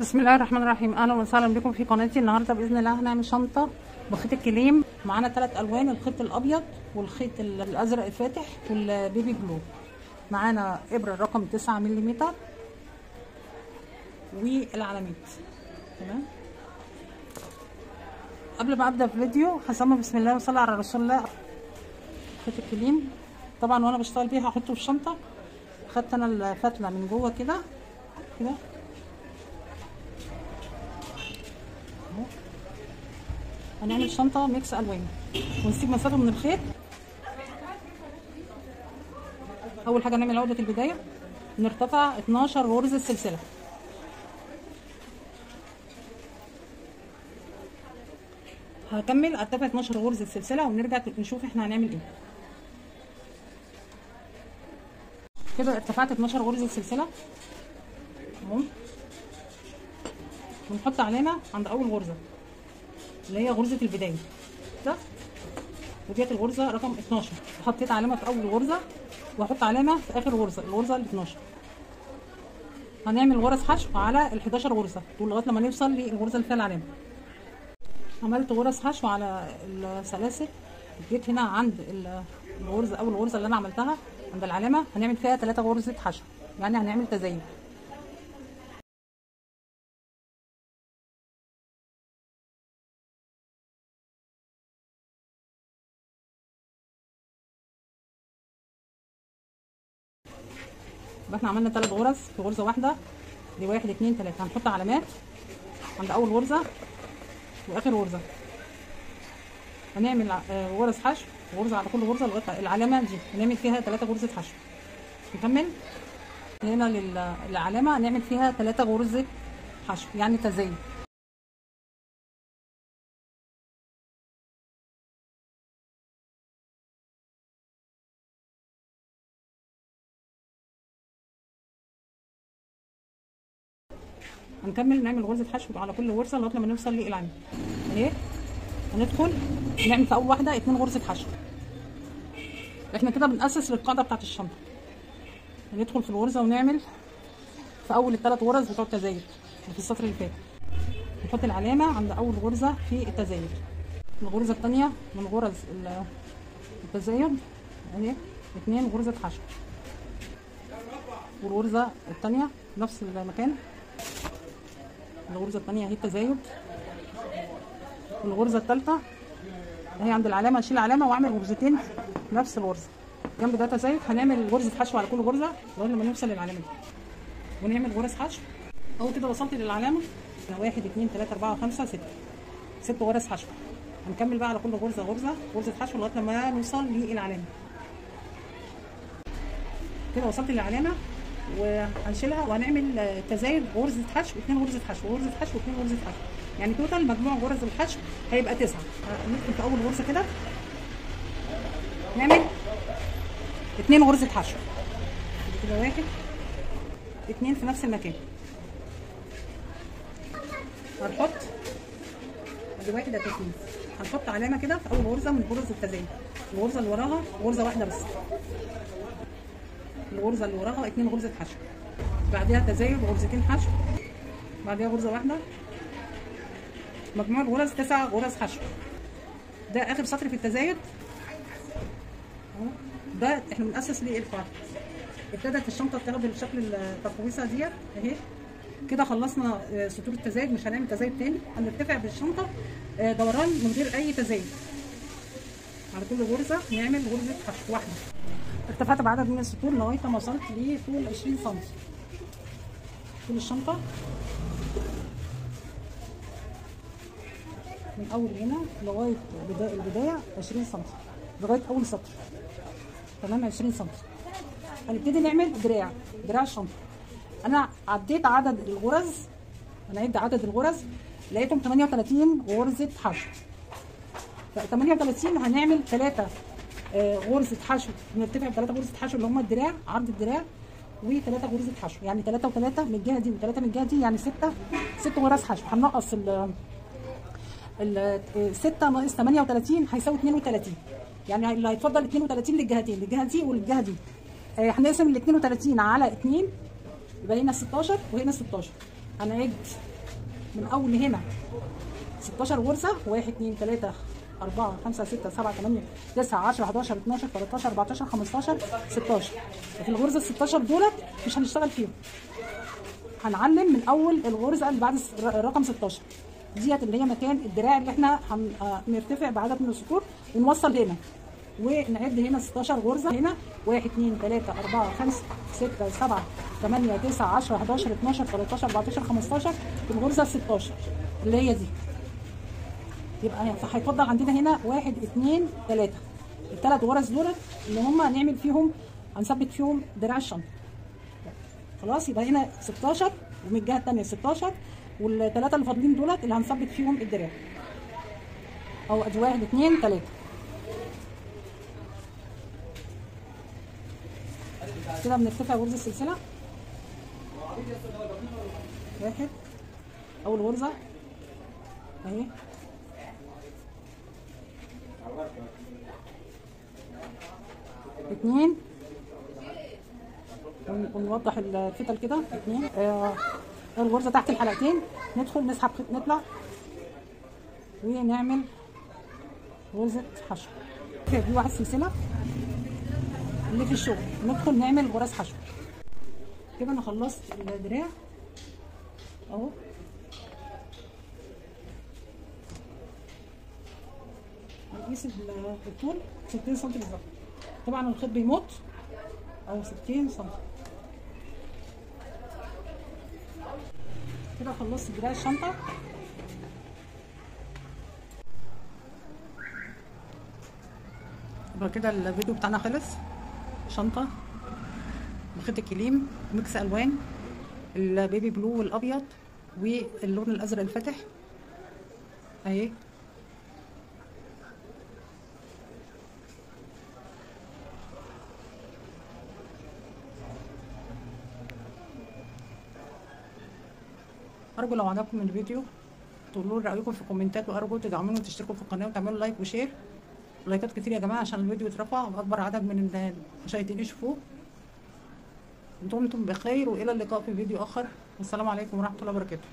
بسم الله الرحمن الرحيم. اهلا وسهلا بكم في قناتي. النهارده باذن الله هنعمل شنطه بخيط الكليم. معانا 3 الوان، الخيط الابيض والخيط الازرق الفاتح والبيبي بلو. معانا ابره رقم 9 ملم والعلامات. تمام. قبل ما ابدا الفيديو هسمي بسم الله وصلي على رسول الله. خيط الكليم طبعا وانا بشتغل بيه هحطه في الشنطه. خدت انا الفتله من جوه كده كده اهو. هنعمل شنطه ميكس الوان ونسيب مسافه من الخيط. اول حاجه نعمل عقده البدايه، نرتفع 12 غرزه سلسله. هكمل ارتفع 12 غرزه سلسله ونرجع نشوف احنا هنعمل ايه. كده ارتفعت 12 غرزه سلسله اهو. ونحط علامه عند اول غرزه اللي هي غرزه البدايه ده، وديت الغرزه رقم 12. حطيت علامه في اول غرزه واحط علامه في اخر غرزه، الغرزه ال 12. هنعمل غرز حشو على ال 11 غرزه دول لغايه لما نوصل للغرزه اللي فيها العلامه. عملت غرز حشو على السلاسل. جيت هنا عند الغرزه، اول غرزه اللي انا عملتها عند العلامه هنعمل فيها 3 غرزه حشو، يعني هنعمل تزايد. يبقى احنا عملنا 3 غرز في غرزه واحده، دي 1 2 3. هنحط علامات عند اول غرزه واخر غرزه. هنعمل غرز حشو، غرزه على كل غرزه لغايه العلامه دي هنعمل فيها 3 غرزه حشو. نكمل هنا للعلامه هنعمل فيها 3 غرزه حشو، يعني تزايد. هنكمل نعمل غرزه حشو على كل غرزه لغايه لما نوصل للعلامه اهي. هندخل نعمل في اول واحده 2 غرزه حشو. احنا كده بنأسس للقاعده بتاعت الشنطه. هندخل في الغرزه ونعمل في اول ال3 غرز بتوع التزايد في السطر اللي فات. نحط العلامه عند اول غرزه في التزايد. الغرزه الثانيه من غرز التزايد اهي 2 غرزه حشو، والغرزه الثانيه نفس المكان. الغرزه الثانيه اهي التزايد، والغرزه الثالثه اهي عند العلامه اشيل علامه واعمل غرزتين نفس الغرزه جنب ده تزايد. هنعمل غرزه حشو على كل غرزه لغايه لما نوصل للعلامه دي ونعمل غرز حشو. اهو كده وصلت للعلامه. 1 2 3 4 5 6 غرز حشو. هنكمل بقى على كل غرزه غرزه حشو لغايه لما نوصل للعلامه. كده وصلت للعلامه وهنشيلها وهنعمل تزايد غرزه حشو 2 غرزه حشو غرزه حشو 2 غرزه حشو، يعني توتال مجموع غرز الحشو هيبقى 9. ندخل في اول غرزه كده نعمل 2 غرزه حشو كده 1 2 في نفس المكان. هنحط ادي 1 2. هنحط علامه كده في اول غرزه من غرز التزايد. الغرزه اللي وراها غرزه واحده بس، الغرزه اللي وراها 2 غرزه حشو، بعدها تزايد غرزتين حشو، بعدها غرزه واحده. مجموع الغرز 9 غرز حشو. ده اخر سطر في التزايد اهو. ده احنا بنأسس ليه القاعده. ابتدت الشنطه تاخد الشكل التقويسه ديت اهي. كده خلصنا سطور التزايد، مش هنعمل تزايد تاني. هنرتفع بالشنطه دوران من غير اي تزايد. على كل غرزه نعمل غرزه حشو واحده. ارتفعت بعدد من السطور لغايه ما وصلت لطول 20 سم. طول الشنطه من اول هنا لغايه البدايه 20 سم لغايه اول سطر. تمام 20 سم. هنبتدي نعمل دراع الشنطه. انا عديت عدد الغرز، هنعد عدد الغرز لقيتهم 38 غرزه حشو. ف 38 هنعمل 3 غرزه حشو، نرتفع ب3 غرزه حشو اللي هم الدراع، عرض الدراع، و3 غرزه حشو، يعني 3 و3 من الجهه دي و3 من الجهه دي، يعني 6 غرز حشو. هننقص ال 6 ناقص 38 هيساوي 32، يعني اللي هيتفضل 32 للجهتين، للجهه دي والجهه دي. هنقسم ال 32 على 2 يبقى هنا 16 وهنا 16. هنعد من اول هنا 16 غرزه، 1 2 3 4 5 6 7 8 9 10 11 12 13 14 15 16. في الغرزه ال 16 دولت مش هنشتغل فيهم، هنعلم من اول الغرزه اللي بعد الرقم 16 ديت اللي هي مكان الدراع اللي احنا هنرتفع بعدد من السطور ونوصل هنا، ونعد هنا 16 غرزه. هنا 1 2 3 4 5 6 7 8 9 10 11 12 13 14 15 في الغرزه 16 اللي هي دي. يبقى هيفضل عندنا هنا 1 2 3 الثلاث غرز دولت اللي هم هنعمل فيهم، هنثبت فيهم دراع الشنطه. خلاص يبقى هنا 16 ومن الجهه الثانيه 16 والثلاثه اللي فاضلين دولت اللي هنثبت فيهم الدراع. او ادي 1 2 3 كده بنرتفع غرزه السلسله. واحد اول غرزه اهي، اتنين ونوضح الفتل كده، اتنين الغرزه تحت الحلقتين، ندخل نسحب نطلع ونعمل غرزه حشو. دي واحد سلسله اللي في الشغل، ندخل نعمل غرز حشو. كده انا خلصت الدراع اهو. هنقيس الطول 60 سم بالظبط، طبعا الخيط بيموت او 60 سم. كده خلصت دراع الشنطه. يبقى كده الفيديو بتاعنا خلص. شنطه بخيط الكليم ميكس الوان، البيبي بلو والابيض واللون الازرق الفاتح اهي. ارجو لو عجبكم الفيديو تقولوا لي رايكم في الكومنتات، وارجو تدعموني وتشتركوا في القناه وتعملوا لايك وشير. لايكات كتير يا جماعه عشان الفيديو يترفع واكبر عدد من المشاهدين يشوفوه. دمتم بخير والى اللقاء في فيديو اخر، والسلام عليكم ورحمه الله وبركاته.